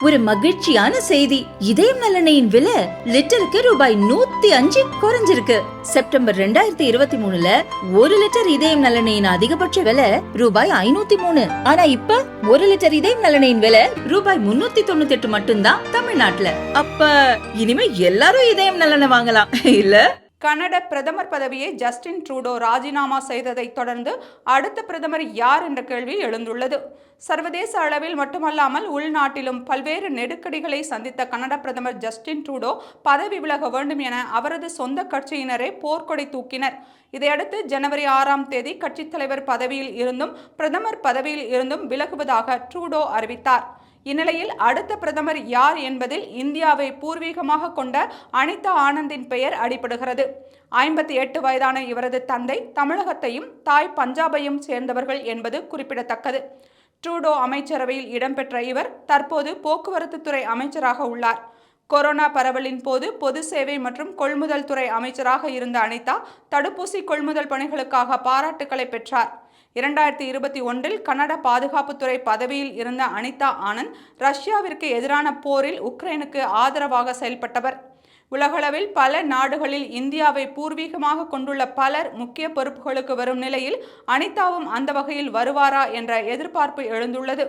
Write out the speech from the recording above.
ஒரு மகிழ்ச்சியான செய்தி. இதயம் நலனையின் விலை லிட்டருக்கு ரூபாய் 105 குறைஞ்சிருக்கு. செப்டம்பர் 2023ல 1 லிட்டர் இதயம் நலனையின் அதிகபட்ச விலை ரூபாய் 503. ஆனா இப்ப 1 லிட்டர் இதயம் நலனையின் விலை ரூபாய் 398 மட்டும்தான் தமிழ்நாட்டுல. அப்ப இனிமே எல்லாரும் இதயம் நலனை வாங்கலாம் இல்ல? கனடா பிரதமர் பதவியை ஜஸ்டின் ட்ரூடோ ராஜினாமா செய்ததை தொடர்ந்து அடுத்த பிரதமர் யார் என்ற கேள்வி எழுந்துள்ளது. சர்வதேச அளவில் மட்டுமல்லாமல் உள்நாட்டிலும் பல்வேறு நெருக்கடிகளை சந்தித்த கனடா பிரதமர் ஜஸ்டின் ட்ரூடோ பதவி விலக வேண்டும் என அவரது சொந்த கட்சியினரே போர்க்கொடி தூக்கினர். இதையடுத்து ஜனவரி 6ஆம் தேதி கட்சித் தலைவர் பதவியில் இருந்தும் பிரதமர் பதவியில் இருந்தும் விலகுவதாக ட்ரூடோ அறிவித்தார். இந்நிலையில் அடுத்த பிரதமர் யார் என்பதில் இந்தியாவை பூர்வீகமாக கொண்ட அனிதா ஆனந்தின் பெயர் அடிபடுகிறது. 58 வயதான இவரது தந்தை தமிழகத்தையும் தாய் பஞ்சாபையும் சேர்ந்தவர்கள் என்பது குறிப்பிடத்தக்கது. ட்ரூடோ அமைச்சரவையில் இடம்பெற்ற இவர் தற்போது போக்குவரத்து துறை அமைச்சராக உள்ளார். கொரோனா பரவலின் போது பொது சேவை மற்றும் கொள்முதல் துறை அமைச்சராக இருந்த அனிதா தடுப்பூசி கொள்முதல் பணிகளுக்காக பாராட்டுக்களை பெற்றார். 2021இல் கனடா பாதுகாப்புத்துறை பதவியில் இருந்த அனிதா ஆனந்த் ரஷ்யாவிற்கு எதிரான போரில் உக்ரைனுக்கு ஆதரவாக செயல்பட்டவர். உலகளவில் பல நாடுகளில் இந்தியாவை பூர்வீகமாக கொண்டுள்ள பலர் முக்கிய பொறுப்புகளுக்கு வரும் நிலையில் அனிதாவும் அந்த வகையில் வருவாரா என்ற எதிர்பார்ப்பு எழுந்துள்ளது.